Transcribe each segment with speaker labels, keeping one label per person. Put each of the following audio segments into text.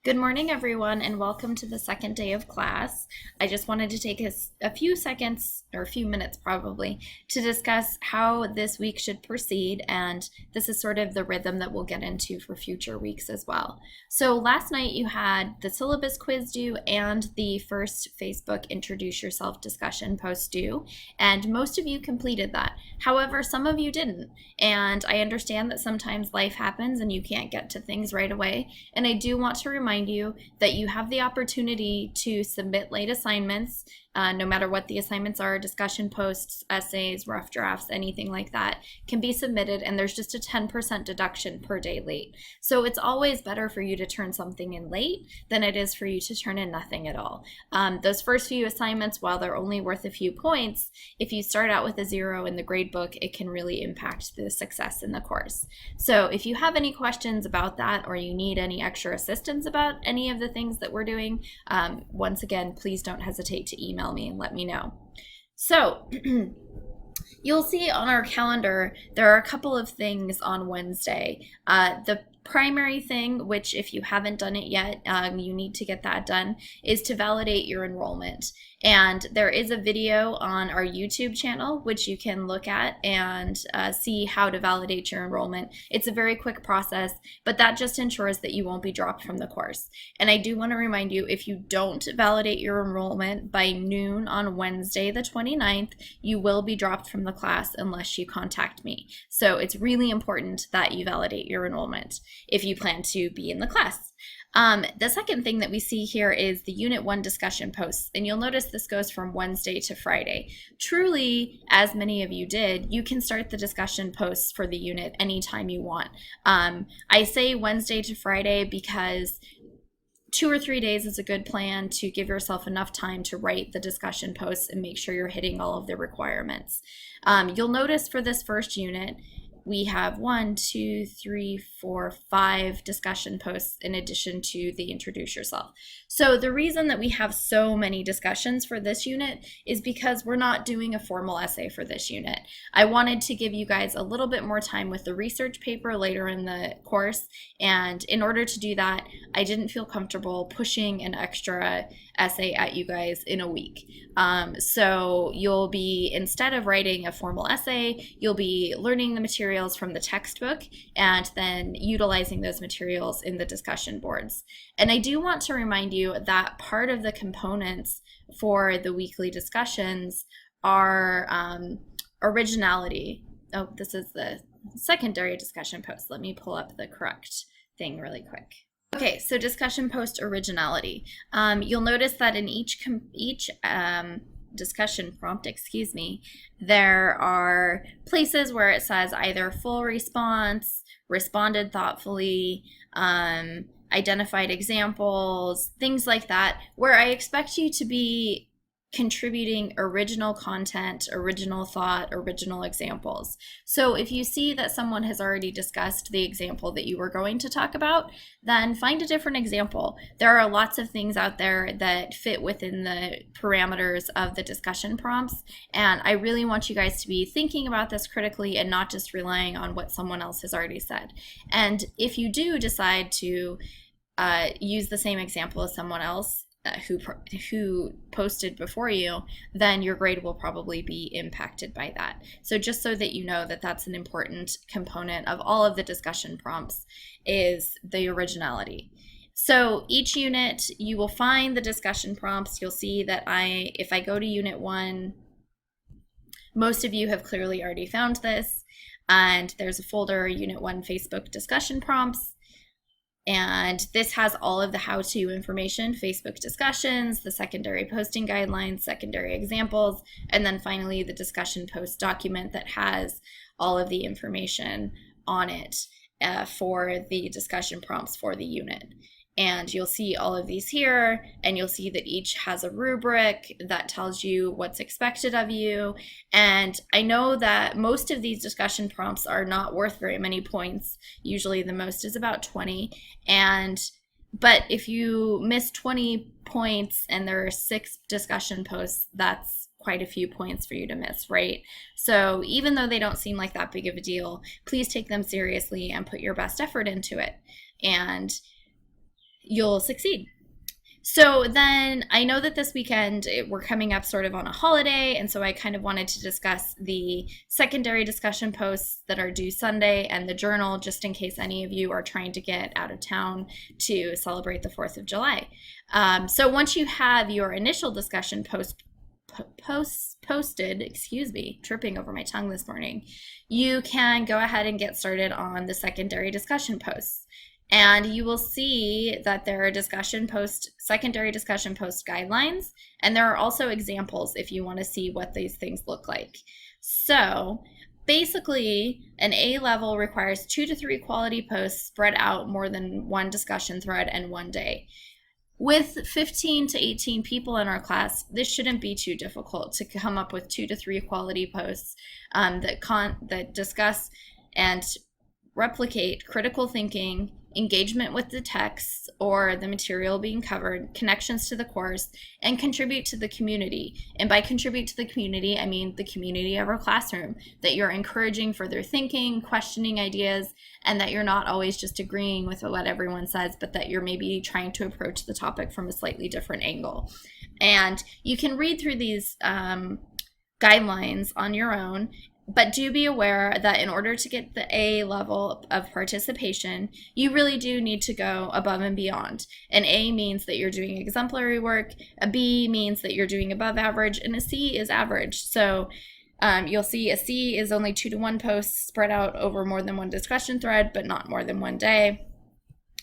Speaker 1: Good morning, everyone, and welcome to the second day of class. I just wanted to take a few seconds, or a few minutes probably, to discuss how this week should proceed, and this is sort of the rhythm that we'll get into for future weeks as well. So last night you had the syllabus quiz due and the first Facebook Introduce Yourself discussion post due, and most of you completed that. However, some of you didn't, and I understand that sometimes life happens and you can't get to things right away, and I do want to remind you that you have the opportunity to submit late assignments, no matter what the assignments are. Discussion posts, essays, rough drafts, anything like that can be submitted, and there's just a 10% deduction per day late. So it's always better for you to turn something in late than it is for you to turn in nothing at all. Those first few assignments, while they're only worth a few points, if you start out with a 0 in the grade book, it can really impact the success in the course. So if you have any questions about that, or you need any extra assistance about any of the things that we're doing, once again, please don't hesitate to email me and let me know. So you'll see on our calendar, there are a couple of things on Wednesday. The primary thing, which if you haven't done it yet, you need to get that done, is to validate your enrollment. And there is a video on our YouTube channel, which you can look at and see how to validate your enrollment. It's a very quick process, but that just ensures that you won't be dropped from the course. And I do want to remind you, if you don't validate your enrollment by noon on Wednesday the 29th, you will be dropped from the class unless you contact me. So it's really important that you validate your enrollment if you plan to be in the class. The second thing that we see here is the Unit 1 discussion posts, and you'll notice this goes from Wednesday to Friday. Truly, as many of you did, you can start the discussion posts for the unit anytime you want. I say Wednesday to Friday because 2 or 3 days is a good plan to give yourself enough time to write the discussion posts and make sure you're hitting all of the requirements. You'll notice for this first unit, we have 5 discussion posts in addition to the Introduce Yourself. So the reason that we have so many discussions for this unit is because we're not doing a formal essay for this unit. I wanted to give you guys a little bit more time with the research paper later in the course, and in order to do that, I didn't feel comfortable pushing an extra essay at you guys in a week. So you'll be, instead of writing a formal essay, you'll be learning the materials from the textbook and then utilizing those materials in the discussion boards. And I do want to remind you that part of the components for the weekly discussions are originality. Oh, this is the secondary discussion post. Let me pull up the correct thing really quick. Okay, so discussion post originality. You'll notice that in each discussion prompt, there are places where it says either full response, responded thoughtfully, identified examples, things like that, where I expect you to be contributing original content, original thought, original examples. So if you see that someone has already discussed the example that you were going to talk about, then find a different example. There are lots of things out there that fit within the parameters of the discussion prompts, and I really want you guys to be thinking about this critically and not just relying on what someone else has already said. And if you do decide to use the same example as someone else who posted before you, then your grade will probably be impacted by that. So just so that you know that that's an important component of all of the discussion prompts is the originality. So each unit, you will find the discussion prompts. You'll see that if I go to Unit 1, most of you have clearly already found this, and there's a folder, Unit 1 Facebook discussion prompts. And this has all of the how-to information, Facebook discussions, the secondary posting guidelines, secondary examples, and then finally the discussion post document that has all of the information on it for the discussion prompts for the unit. And you'll see all of these here, and you'll see that each has a rubric that tells you what's expected of you. And I know that most of these discussion prompts are not worth very many points. Usually the most is about 20. But if you miss 20 points and there are 6 discussion posts, that's quite a few points for you to miss, right? So even though they don't seem like that big of a deal, please take them seriously and put your best effort into it. And you'll succeed. So then I know that this weekend we're coming up sort of on a holiday, and so I kind of wanted to discuss the secondary discussion posts that are due Sunday and the journal, just in case any of you are trying to get out of town to celebrate the 4th of July. So once you have your initial discussion posted, excuse me, tripping over my tongue this morning, you can go ahead and get started on the secondary discussion posts. And you will see that there are secondary discussion post guidelines, and there are also examples if you want to see what these things look like. So basically, an A level requires 2 to 3 quality posts spread out more than one discussion thread and one day. With 15 to 18 people in our class, this shouldn't be too difficult to come up with 2 to 3 quality posts that discuss and replicate critical thinking, engagement with the text or the material being covered, connections to the course, and contribute to the community. And by contribute to the community, I mean the community of our classroom, that you're encouraging further thinking, questioning ideas, and that you're not always just agreeing with what everyone says, but that you're maybe trying to approach the topic from a slightly different angle. And you can read through these guidelines on your own, but do be aware that in order to get the A level of participation, you really do need to go above and beyond. An A means that you're doing exemplary work, a B means that you're doing above average, and a C is average. So you'll see a C is only 2 to 1 posts spread out over more than one discussion thread, but not more than one day.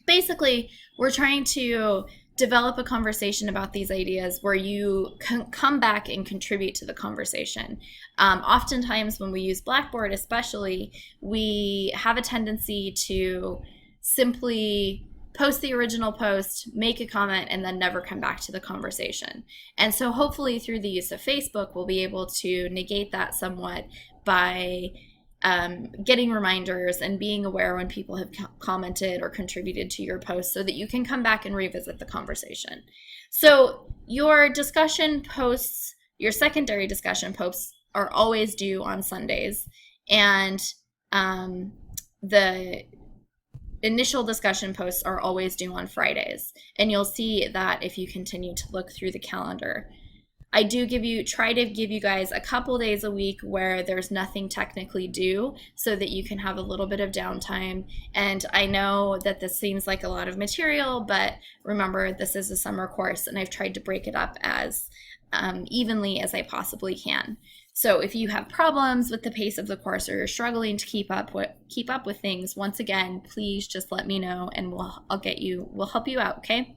Speaker 1: Basically, we're trying to develop a conversation about these ideas where you come back and contribute to the conversation. Oftentimes when we use Blackboard especially, we have a tendency to simply post the original post, make a comment, and then never come back to the conversation. And so hopefully through the use of Facebook, we'll be able to negate that somewhat by getting reminders and being aware when people have commented or contributed to your post so that you can come back and revisit the conversation. So your discussion posts, your secondary discussion posts are always due on Sundays, and the initial discussion posts are always due on Fridays. And you'll see that if you continue to look through the calendar. I do try to give you guys a couple days a week where there's nothing technically due so that you can have a little bit of downtime. And I know that this seems like a lot of material, but remember, this is a summer course and I've tried to break it up as evenly as I possibly can. So if you have problems with the pace of the course or you're struggling to keep up with things, once again, please just let me know and we'll help you out, okay?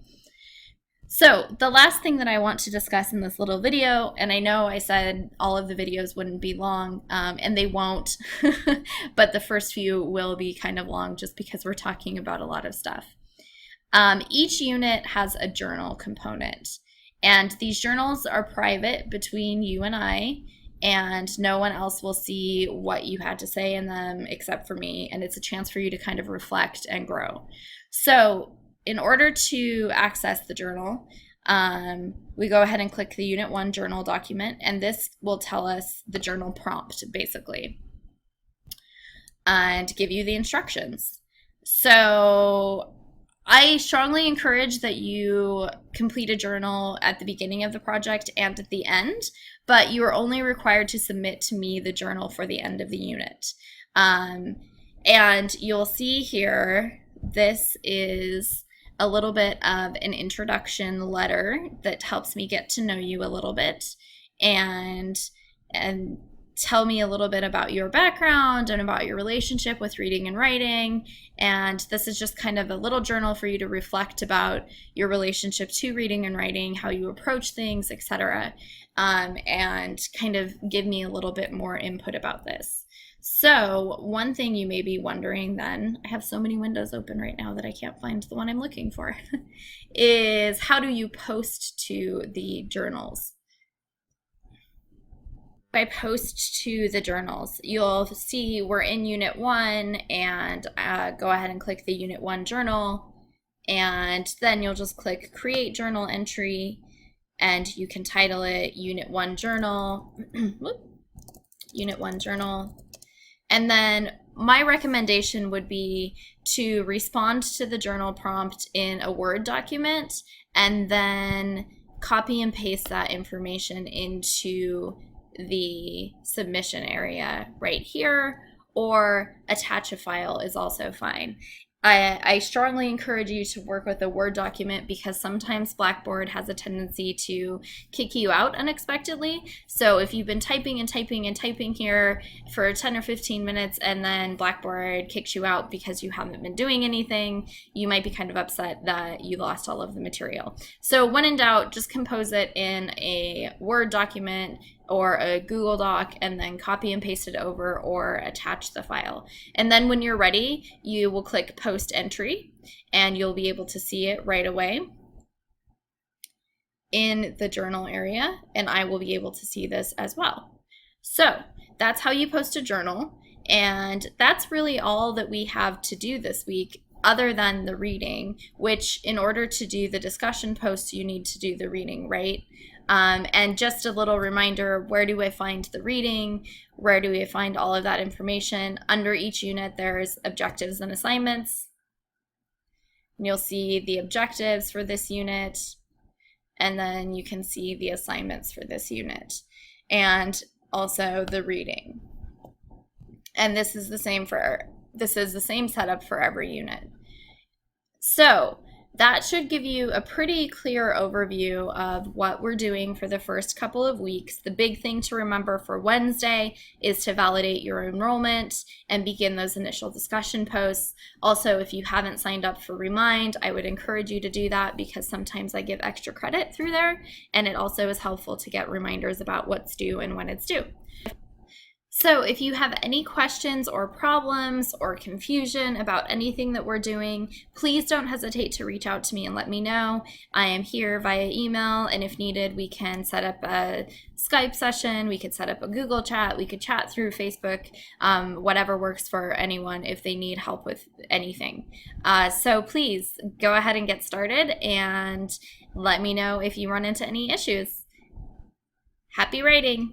Speaker 1: So the last thing that I want to discuss in this little video, and I know I said all of the videos wouldn't be long, and they won't, but the first few will be kind of long just because we're talking about a lot of stuff. Each unit has a journal component, and these journals are private between you and I, and no one else will see what you had to say in them except for me, and it's a chance for you to kind of reflect and grow. So in order to access the journal, we go ahead and click the Unit 1 journal document, and this will tell us the journal prompt, basically, and give you the instructions. So I strongly encourage that you complete a journal at the beginning of the project and at the end, but you are only required to submit to me the journal for the end of the unit. And you'll see here, this is a little bit of an introduction letter that helps me get to know you a little bit and tell me a little bit about your background and about your relationship with reading and writing. And this is just kind of a little journal for you to reflect about your relationship to reading and writing, how you approach things, etc., and kind of give me a little bit more input about this. So one thing you may be wondering then, I have so many windows open right now that I can't find the one I'm looking for, is how do you post to the journals? If I post to the journals, you'll see we're in Unit 1 and go ahead and click the Unit 1 journal, and then you'll just click Create Journal Entry, and you can title it Unit 1 Journal, Unit 1 Journal. And then my recommendation would be to respond to the journal prompt in a Word document and then copy and paste that information into the submission area right here, or attach a file is also fine. I strongly encourage you to work with a Word document because sometimes Blackboard has a tendency to kick you out unexpectedly. So if you've been typing and typing and typing here for 10 or 15 minutes and then Blackboard kicks you out because you haven't been doing anything, you might be kind of upset that you lost all of the material. So when in doubt, just compose it in a Word document or a Google Doc and then copy and paste it over or attach the file. And then when you're ready, you will click Post Entry and you'll be able to see it right away in the journal area, and I will be able to see this as well. So that's how you post a journal, and that's really all that we have to do this week, other than the reading, which in order to do the discussion posts, you need to do the reading, right? And just a little reminder, where do I find the reading? Where do we find all of that information? Under each unit, there's objectives and assignments. And you'll see the objectives for this unit, and then you can see the assignments for this unit, and also the reading. And this is the same setup for every unit. So that should give you a pretty clear overview of what we're doing for the first couple of weeks. The big thing to remember for Wednesday is to validate your enrollment and begin those initial discussion posts. Also, if you haven't signed up for Remind, I would encourage you to do that because sometimes I give extra credit through there, and it also is helpful to get reminders about what's due and when it's due. So if you have any questions or problems or confusion about anything that we're doing, please don't hesitate to reach out to me and let me know. I am here via email, and if needed, we can set up a Skype session, we could set up a Google chat, we could chat through Facebook, whatever works for anyone if they need help with anything. So please go ahead and get started and let me know if you run into any issues. Happy writing!